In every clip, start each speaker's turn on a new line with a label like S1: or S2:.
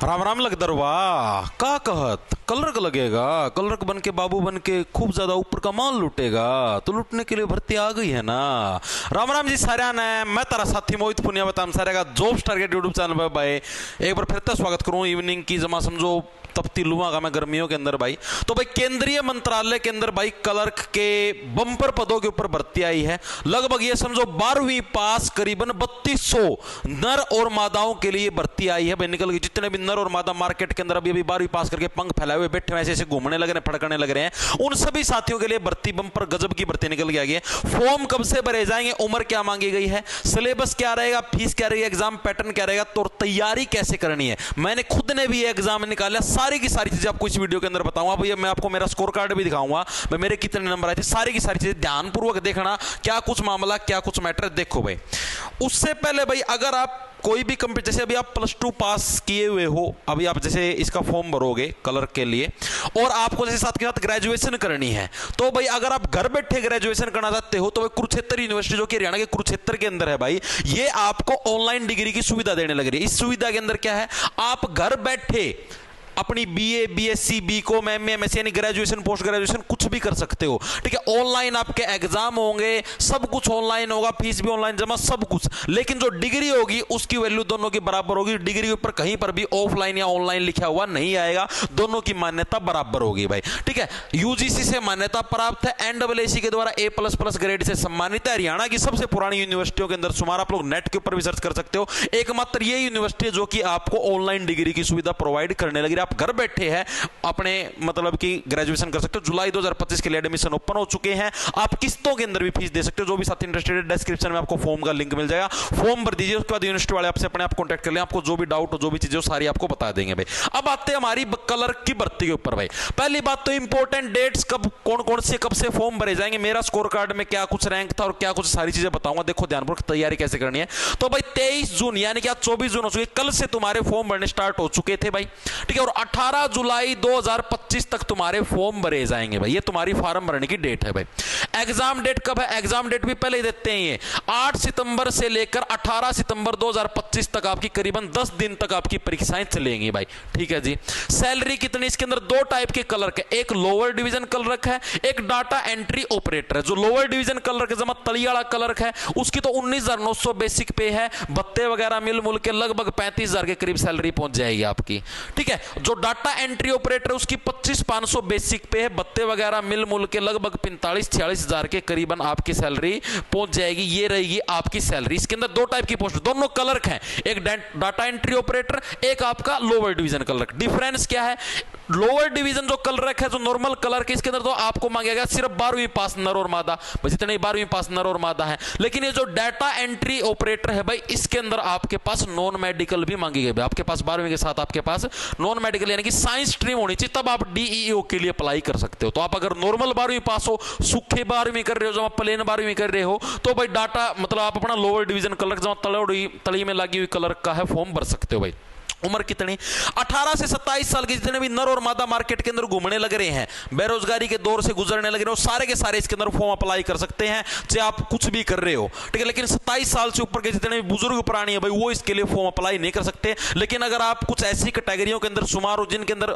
S1: राम राम लगदरवा का कहत कलरक लगेगा। कलरक बन के बाबू बन के खूब ज्यादा ऊपर का माल लूटेगा तो लूटने के लिए भर्ती आ गई है ना। राम राम जी सारे ने मैं तारा साथी मोहित पुनिया बताम सारे का जॉब टारगेट यूट्यूब चैनल पर भाई एक बार फिर से स्वागत करूं। इवनिंग की जमा समझो तपती लुआ का मैं गर्मियों के अंदर भाई। तो भाई केंद्रीय मंत्रालय के अंदर भाई क्लर्क के बंपर पदों के ऊपर भर्ती आई है। लगभग ये समझो 12वीं पास करीबन 3200 नर और मादाओं के लिए भर्ती आई है भाई। निकल गई जितने भी नर और मादा मार्केट के अंदर अभी 12वीं पास करके पंख फैलाए हुए बैठे ऐसे ऐसे घूमने लग रहे हैं, फड़कने लग रहे हैं, उन सभी साथियों के लिए भर्ती बंपर गजब की भर्ती निकल के आ गई है। फॉर्म कब से भरे जाएंगे, उम्र क्या मांगी गई है, सिलेबस क्या रहेगा, फीस क्या रहेगी, एग्जाम पैटर्न क्या रहेगा, तो तैयारी कैसे करनी है। मैंने खुद ने भी एग्जाम निकाला, सारी की सारी चीजें आपको इस वीडियो के अंदर बताऊंगा भैया। मैं आपको मेरा स्कोर कार्ड भी दिखाऊंगा भाई, मेरे कितने नंबर आए थे, सारी की सारी चीजें ध्यानपूर्वक देखना, क्या कुछ मामला क्या कुछ मैटर देखो भाई। उससे पहले भाई अगर आप कोई भी कंप्यूटर जैसे अभी आप +2 पास किए हुए हो, अभी आप जैसे इसका फॉर्म भरोगे कलर के लिए और आपको जैसे साथ के साथ ग्रेजुएशन करनी है, तो भाई अगर आप घर बैठे ग्रेजुएशन करना चाहते हो तो भाई कुरुक्षेत्र यूनिवर्सिटी जो कि हरियाणा के कुरुक्षेत्र के अंदर है भाई, ये आपको ऑनलाइन डिग्री की सुविधा देने लग रही है। इस सुविधा के अंदर क्या है, आप घर बैठे अपनी BA, BSc, BCom, MA, MSc यानी ग्रेजुएशन, पोस्ट ग्रेजुएशन कुछ भी कर सकते हो। ठीक है, ऑनलाइन आपके एग्जाम होंगे, सब कुछ ऑनलाइन होगा, फीस भी ऑनलाइन जमा, सब कुछ। लेकिन जो डिग्री होगी उसकी वैल्यू दोनों की बराबर होगी। डिग्री के ऊपर कहीं पर भी ऑफलाइन या ऑनलाइन लिखा हुआ नहीं आएगा, दोनों की मान्यता बराबर होगी भाई। ठीक है, यूजीसी से मान्यता प्राप्त है, एनडब्ल्यूएसी के द्वारा A++ ग्रेड से सम्मानित है। हरियाणा की सबसे पुरानी यूनिवर्सिटियों के अंदर शुमार, आप लोग नेट के ऊपर भी सर्च कर सकते हो। एकमात्र ये यूनिवर्सिटी जो कि आपको ऑनलाइन डिग्री की सुविधा प्रोवाइड करने लगी। आप घर बैठे हैं अपने मतलब कि ग्रेजुएशन कर सकते हो। जुलाई 2025 के लिए एडमिशन ओपन हो चुके हैं। आप किस्तों के अंदर भी फीस दे सकते हो। जो भी साथी इंटरेस्टेड है, डिस्क्रिप्शन में आपको फॉर्म का लिंक मिल जाएगा, फॉर्म भर दीजिए। उसके बाद यूनिवर्सिटी वाले आपसे अपने आप कांटेक्ट कर लें, आपको जो भी डाउट हो, जो भी चीजें हो, सारी आपको बता देंगे भाई। अब आते हैं हमारी क्लर्क की भर्ती के ऊपर भाई। पहली बात तो इंपॉर्टेंट डेट्स, कब कौन कौन से कब से फॉर्म भरे जाएंगे, मेरा स्कोर कार्ड में क्या कुछ रैंक था और क्या कुछ सारी चीजें बताऊंगा। देखो ध्यानपूर्वक तैयारी कैसे करनी है। तो भाई 23 जून यानी कि आज 24 जून हो चुकी, कल से तुम्हारे फॉर्म भरने स्टार्ट हो चुके थे भाई। ठीक है, और 18 जुलाई 2025 तक तुम्हारे फॉर्म भरे जाएंगे भाई। ये तुम्हारी फॉर्म भरने की डेट है भाई। एग्जाम डेट कब है, एग्जाम डेट भी पहले ही देते हैं। ये 8 सितंबर से लेकर 18 सितंबर 2025 तक आपकी करीबन 10 दिन तक आपकी परीक्षाएं चलेंगी भाई। ठीक है जी। सैलरी कितनी, इसके अंदर 2 टाइप के क्लर्क है, एक लोअर डिवीजन क्लर्क है, एक डाटा एंट्री ऑपरेटर है। जो लोअर डिवीजन क्लर्क है, जमा तलियाड़ा क्लर्क है, उसकी तो 19,900 बेसिक पे है, भत्ते वगैरह मिल मुल के लगभग 35,000 के करीब सैलरी पहुंच जाएगी आपकी। ठीक है, जो डाटा एंट्री ऑपरेटर उसकी 25,500 बेसिक पे है, भत्ते वगैरह मिल मुल के लगभग 45-46,000 के करीबन आपकी सैलरी पहुंच जाएगी। ये रहेगी आपकी सैलरी। इसके अंदर 2 टाइप की पोस्ट, दोनों क्लर्क हैं, एक डाटा एंट्री ऑपरेटर, एक आपका लोअर डिवीजन क्लर्क। डिफरेंस क्या है, लोअर डिवीजन जो क्लर्क है, जो नॉर्मल क्लर्क है, इसके अंदर तो आपको मांगेगा सिर्फ 12वीं पास नर और मादा, बस इतने 12वीं पास नर और मादा है। लेकिन ये जो डाटा एंट्री ऑपरेटर है भाई, इसके अंदर आपके पास नॉन मेडिकल भी मांगी गई। आपके पास 12वीं के साथ आपके पास नॉन मेडिकल यानी कि साइंस स्ट्रीम होनी चाहिए, तब आप डीईओ के लिए अप्लाई कर सकते हो। तो आप अगर नॉर्मल 12वीं पास हो, सूखे 12वीं कर रहे हो, जब प्लेन 12वीं कर रहे हो, तो भाई डाटा मतलब आप अपना लोअर डिवीजन क्लर्क जब तली में लगी हुई क्लर्क का है फॉर्म भर सकते हो भाई। उम्र कितनी, 18 से 27 साल के जितने भी नर और मादा मार्केट के अंदर घूमने लग रहे हैं, बेरोजगारी के दौर से गुजरने लग रहे हो, सारे के सारे इसके अंदर फॉर्म अप्लाई कर सकते हैं, चाहे आप कुछ भी कर रहे हो। ठीक है, लेकिन 27 साल से ऊपर के जितने भी बुजुर्ग प्राणी है भाई, वो इसके लिए फॉर्म अप्लाई नहीं कर सकते। लेकिन अगर आप कुछ ऐसी कैटेगरियों के अंदर शुमार हो जिनके अंदर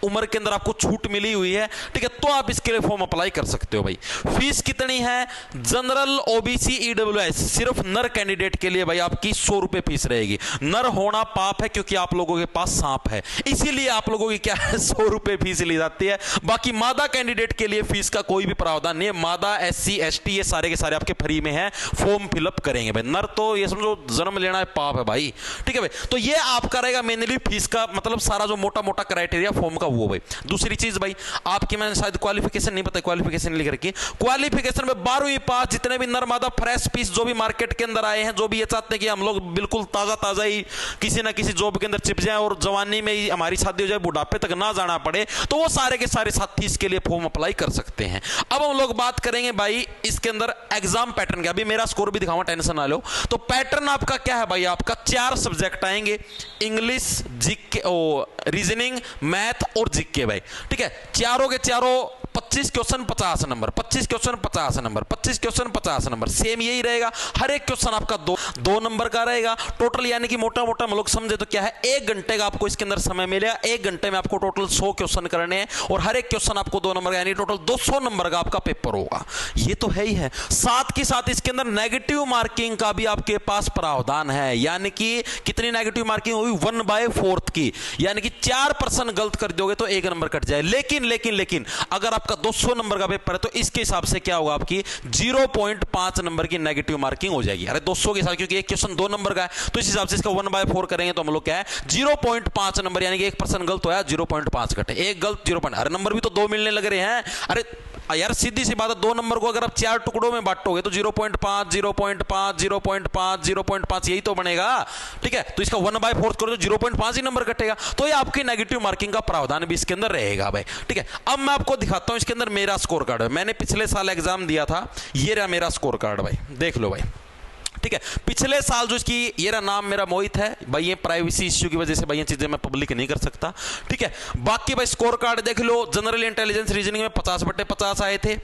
S1: उम्र के अंदर आपको छूट मिली हुई है, ठीक है, तो आप इसके लिए फॉर्म अप्लाई कर सकते हो भाई। फीस कितनी है, जनरल, ओबीसी, ईडब्ल्यूएस सिर्फ नर कैंडिडेट के लिए भाई आपकी 100 रुपए फीस रहेगी। नर होना पाप है क्योंकि आप लोगों के पास सांप है, इसीलिए आप लोगों की क्या है 100 रुपए फीस ली जाती है। बाकी मादा कैंडिडेट के लिए फीस का कोई भी प्रावधान नहीं है। मादा, एससी, एसटी ये सारे के सारे आपके फ्री में है, फॉर्म फिलअप करेंगे भाई। नर तो ये समझो जन्म लेना है पाप है भाई। ठीक है भाई, तो ये आपका रहेगा मेनली फीस का मतलब सारा जो मोटा मोटा क्राइटेरिया फॉर्म का वो भाई। दूसरी चीज भाई आपकी, मैंने शायद क्वालिफिकेशन नहीं पता, क्वालिफिकेशन लिख रखी, क्वालिफिकेशन में 12वीं पास जितने भी नर मादा फ्रेश पीस जो भी मार्केट के अंदर आए हैं, जो भी ये चाहते हैं कि हम लोग बिल्कुल ताजा ताजा ही किसी ना किसी जॉब के अंदर चिप जाए और जवानी में ही हमारी शादी हो जाए, बुढ़ापे तक ना जाना पड़े, तो वो सारे के सारे साथी इसके लिए फॉर्म अप्लाई कर सकते हैं। अब हम लोग बात करेंगे भाई इसके अंदर एग्जाम पैटर्न का। अभी मेरा स्कोर भी दिखाऊंगा, टेंशन ना लो। तो पैटर्न आपका क्या है भाई, आपका 4 सब्जेक्ट आएंगे, इंग्लिश, जीके, रीजनिंग, मैथ और जीके भाई। ठीक है, चारों के चारों 25 question 50 number, 25 question 50 number, 25 question 50 number, same यही रहेगा। हर एक क्वेश्चन आपका दो नंबर का रहेगा टोटल, यानी कि मोटा मोटा हम लोग समझे तो क्या है, 1 घंटे का आपको इसके अंदर समय मिलेगा। 1 घंटे में आपको टोटल 100 क्वेश्चन करने हैं और हर एक क्वेश्चन आपको 2 नंबर का, यानी टोटल 200 नंबर का आपका पेपर होगा। ये तो है ही है। साथ के साथ इसके अंदर नेगेटिव मार्किंग का भी आपके पास प्रावधान है, यानी कि कितनी नेगेटिव मार्किंग होगी, 1/4 की, यानी कि 4% गलत कर दोगे तो 1 नंबर कट जाए। लेकिन अगर आपका 200 नंबर का पेपर है तो इसके हिसाब से क्या होगा, आपकी 0.5 नंबर की नेगेटिव मार्किंग हो जाएगी। अरे 200 के साथ, क्योंकि एक क्वेश्चन 2 नंबर का है तो इस हिसाब से इसका 1/4 करेंगे तो हम लोग क्या है 0.5 नंबर, यानी कि 1% गलत होया 0.5 घटे, एक गलत 0. अरे नंबर भी तो 2 मिलने लग रहे हैं। अरे यार सीधी सी बात है, 2 नंबर को अगर आप 4 टुकड़ों में बांटोगे तो 0.5 0.5 0.5 0.5 यही तो बनेगा। ठीक है, तो इसका 1/4 करो तो 0.5 ही नंबर कटेगा। तो ये आपकी नेगेटिव मार्किंग का प्रावधान भी इसके अंदर रहेगा भाई। ठीक है, अब मैं आपको दिखाता हूं इसके अंदर मेरा स्कोर कार्ड। मैंने पिछले साल एग्जाम दिया था, ये रहा मेरा स्कोर कार्ड भाई, देख लो भाई। ठीक है, पिछले साल जो इसकी, ये रहा नाम मेरा मोहित है भाई, ये प्राइवेसी इश्यू की वजह से भाई ये चीजें मैं पब्लिक नहीं कर सकता। ठीक है, बाकी भाई स्कोर कार्ड देख लो। जनरल इंटेलिजेंस रीजनिंग में 50/50 आए थे,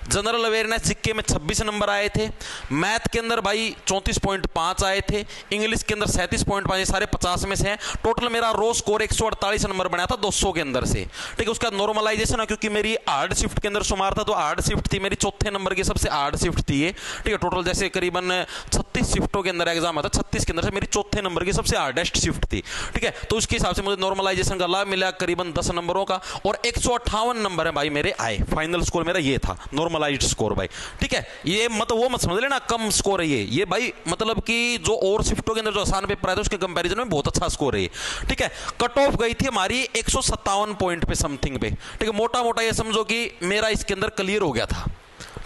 S1: जनरल अवेयरनेस जीके में 26 नंबर आए थे, मैथ के अंदर भाई 34.5 आए थे, इंग्लिश के अंदर 37.5, ये सारे 50 में से हैं। टोटल मेरा रो स्कोर 148 नंबर बनाया था 200 के अंदर से। ठीक है, उसका नॉर्मलाइजेशन है, क्योंकि मेरी हार्ड शिफ्ट के अंदर शुमार था तो हार्ड शिफ्ट थी मेरी, चौथे नंबर की सबसे हार्ड शिफ्ट थी ये। ठीक है, टोटल जैसे करीबन 36 शिफ्टों के अंदर एग्जाम आता, 36 के अंदर से मेरी चौथे नंबर की सबसे हार्डेस्ट शिफ्ट थी। ठीक है, तो उसके हिसाब से मुझे नॉर्मलाइजेशन का लाभ मिला करीबन 10 नंबरों का, और 158 नंबर है भाई मेरे आए। फाइनल स्कोर मेरा ये था, नॉर्मलाइज्ड स्कोर भाई। ठीक है, ये मतलब वो मत समझ लेना कम स्कोर है ये भाई, मतलब कि जो और शिफ्टों के अंदर जो आसान पेपर आए थे उसके कंपैरिजन में बहुत अच्छा स्कोर है ये। ठीक है, कट ऑफ गई थी हमारी 157 पॉइंट पे समथिंग पे। ठीक है, मोटा मोटा ये समझो कि मेरा इसके अंदर क्लियर हो गया था।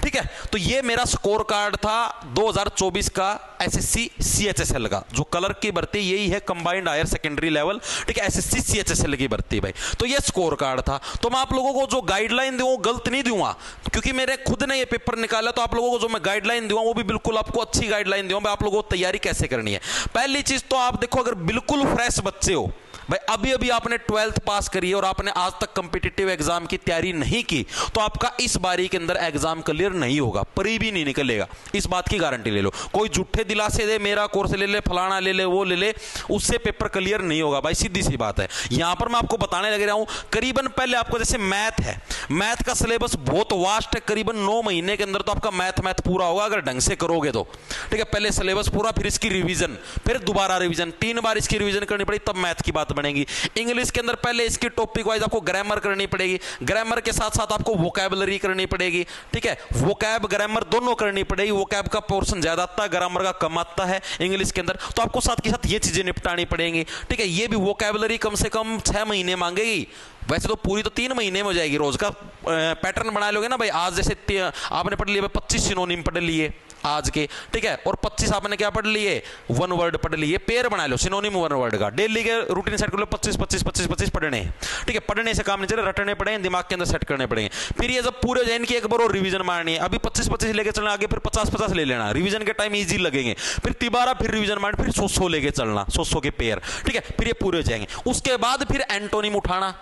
S1: ठीक है, तो ये मेरा स्कोर कार्ड था 2024 का एसएससी सीएचएसएल का, जो कलर की भर्ती यही है, कंबाइंड हायर सेकेंडरी लेवल। ठीक है, एसएससी सीएचएसएल की भर्ती भाई। तो ये स्कोर कार्ड था। तो मैं आप लोगों को जो गाइडलाइन दूंगा गलत नहीं दूंगा, क्योंकि मेरे खुद ने ये पेपर निकाला, तो आप लोगों को जो मैं गाइडलाइन दूंगा वो भी बिल्कुल आपको अच्छी गाइडलाइन दूंगा। आप लोगों को तैयारी कैसे करनी है, पहली चीज तो आप देखो, अगर बिल्कुल फ्रेश बच्चे हो भाई, अभी अभी आपने 12th पास करी है और आपने आज तक कॉम्पिटिटिव एग्जाम की तैयारी नहीं की, तो आपका इस बारी के अंदर एग्जाम क्लियर नहीं होगा, परी भी नहीं निकलेगा, इस बात की गारंटी ले लो। कोई झूठे दिलासे दे, मेरा कोर्स ले ले, फलाना ले ले, वो ले ले, उससे पेपर क्लियर नहीं होगा भाई, सीधी सी बात है। यहां पर मैं आपको बताने लग रहा हूं, करीबन पहले आपको जैसे मैथ है, मैथ का सिलेबस बहुत वास्ट है, करीबन 9 महीने के अंदर तो आपका मैथ पूरा होगा अगर ढंग से करोगे तो। ठीक है, पहले सिलेबस पूरा, फिर इसकी रिवीजन, फिर दोबारा रिवीजन, 3 बार इसकी रिवीजन करनी पड़ेगी, तब मैथ की बात बनेगी। इंग्लिश के अंदर पहले इसकी टॉपिक वाइज आपको ग्रामर करनी पड़ेगी, ग्रामर के साथ साथ आपको वोकैबुलरी करनी पड़ेगी। ठीक है, वोकैब ग्रामर दोनों करनी पड़ेगी, वोकैब का पोर्शन ज्यादा आता है, ग्रामर का कम आता है इंग्लिश के अंदर, तो आपको साथ के साथ ये चीजें निपटानी पड़ेंगी। ठीक है, ये भी वोकैबुलरी कम से कम 6 महीने मांगेगी, वैसे तो पूरी तो 3 महीने में हो जाएगी। रोज का पैटर्न बना लोगे ना भाई, आज जैसे आपने पढ़ लिए 25 सिनोनिम पढ़ लिए आज के, ठीक है, और 25 आपने क्या पढ़ लिए, 1 वर्ड पढ़ लिए, पेयर बना लो सिनोनिम 1 वर्ड का, डेली के रूटीन सेट कर लो, 25 पढ़ने हैं। ठीक है, पढ़ने से काम नहीं चले, रटने पड़ेंगे, दिमाग के अंदर सेट करने पड़ेंगे। फिर ये जब पूरे जैन की एक बार और रिवीजन मारनी है, अभी 25 लेके चलना, आगे फिर 50 ले लेना, रिवीजन के टाइम इजी लगेंगे, फिर तिबारा फिर रिवीजन मारना, फिर 100 लेके चलना, 100 के पेयर। ठीक है, फिर ये पूरे हो जाएंगे। उसके बाद फिर एंटोनिम उठाना,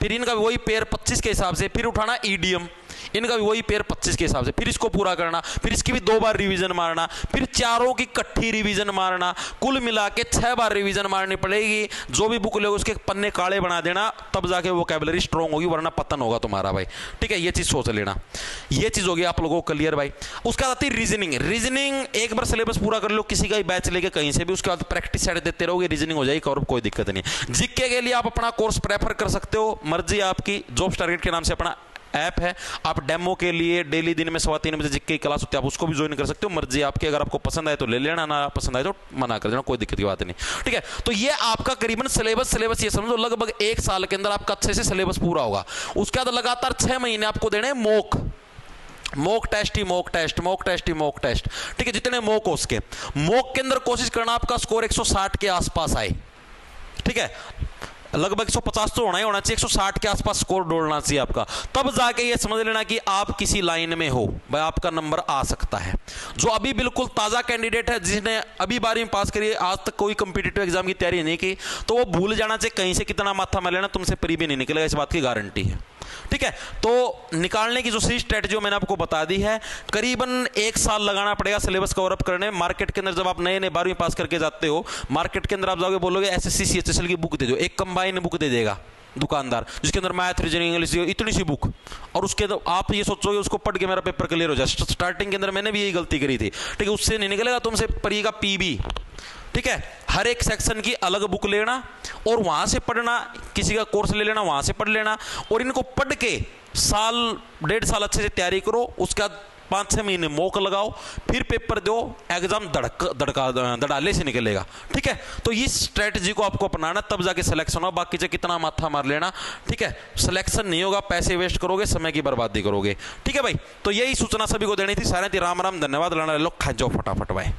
S1: फिर इनका वही पेयर 25 के हिसाब से, फिर उठाना ईडियम, इनका भी वही पेयर 25 के हिसाब से, फिर इसको पूरा करना, फिर इसकी भी 2 बार रिवीजन मारना, फिर चारों की इकट्ठी रिवीजन मारना, कुल मिला के 6 बार रिवीजन मारनी पड़ेगी। जो भी बुक लोगे उसके पन्ने काले बना देना, तब जाके वोकैबुलरी स्ट्रॉन्ग होगी, वरना पतन होगा तुम्हारा भाई। ठीक है, ये चीज सोच लेना, ये चीज होगी आप लोगों को क्लियर भाई। उसके बाद आती है रीजनिंग। रीजनिंग एक बार सिलेबस पूरा कर लो, किसी का भी बैच लेके कहीं से भी, उसके बाद प्रैक्टिस सेट देते रहोगे, रीजनिंग हो जाएगी और कोई दिक्कत नहीं। जीके के लिए आप अपना कोर्स प्रेफर कर सकते हो, मर्जी आपकी, जॉब्स टारगेट के नाम से अपना ऐप है, आप डेमो के लिए डेली दिन में 3:15 बजे जीके की क्लास होती है, आप उसको भी ज्वाइन कर सकते हो, मर्जी आपकी। अगर आपको पसंद आए तो ले लेना, ना पसंद आए तो मना कर देना, कोई दिक्कत की बात नहीं। ठीक है, तो ये आपका करीबन सिलेबस ये समझो लगभग 1 साल के अंदर आपका अच्छे से सिलेबस पूरा होगा। उसके बाद लगातार 6 महीने आपको देने मॉक टेस्ट ही मॉक टेस्ट। ठीक है, जितने मॉक हो उसके मॉक के अंदर कोशिश करना आपका स्कोर 160 के आसपास आए। ठीक है, लगभग 150 तो होना ही होना चाहिए, 160 के आसपास स्कोर डोलना चाहिए आपका, तब जाके ये समझ लेना कि आप किसी लाइन में हो भाई, आपका नंबर आ सकता है। जो अभी बिल्कुल ताजा कैंडिडेट है, जिसने अभी 12वीं पास करी, आज तक कोई कॉम्पिटिटिव एग्जाम की तैयारी नहीं की, तो वो भूल जाना चाहिए कहीं से कितना माथा मर लेना, तुमसे परी भी नहीं निकलेगा, इस बात की गारंटी है। ठीक है, तो निकालने की जो सी स्ट्रेटजी मैंने आपको बता दी है, करीबन 1 साल लगाना पड़ेगा सिलेबस कवर अप करने में। मार्केट के अंदर जब आप नए नए 12वीं पास करके जाते हो, मार्केट के अंदर आप जाओगे बोलोगे एसएससी सीएचएसएल की बुक दे दो, एक कंबाइन बुक दे देगा दुकानदार, जिसके अंदर मैथ रीजनिंग इंग्लिश इतनी सी बुक, और उसके अंदर आप ये सोचोगे उसको पढ़ के मेरा पेपर क्लियर हो जाए। स्टार्टिंग के अंदर मैंने भी यही गलती करी थी, ठीक है, उससे नहीं निकलेगा, तुमसे पढ़िएगा पीबी, ठीक है। हर एक सेक्शन की अलग बुक लेना और वहां से पढ़ना, किसी का कोर्स ले लेना वहां से पढ़ लेना, और इनको पढ़ के साल 1.5 साल अच्छे से तैयारी करो, उसके बाद 5-6 महीने मॉक लगाओ, फिर पेपर दो, एग्जाम धड़ाले से निकलेगा, ठीक है। तो इस स्ट्रेटजी को आपको अपनाना, तब जाके सिलेक्शन हो, बाकी से कितना माथा मार लेना, ठीक है, सिलेक्शन नहीं होगा, पैसे वेस्ट करोगे, समय की बर्बादी करोगे, ठीक है भाई। तो यही सूचना सभी को देनी थी। सारे राम राम, धन्यवाद, लड़ा लो, खा जाओ फटाफट भाई।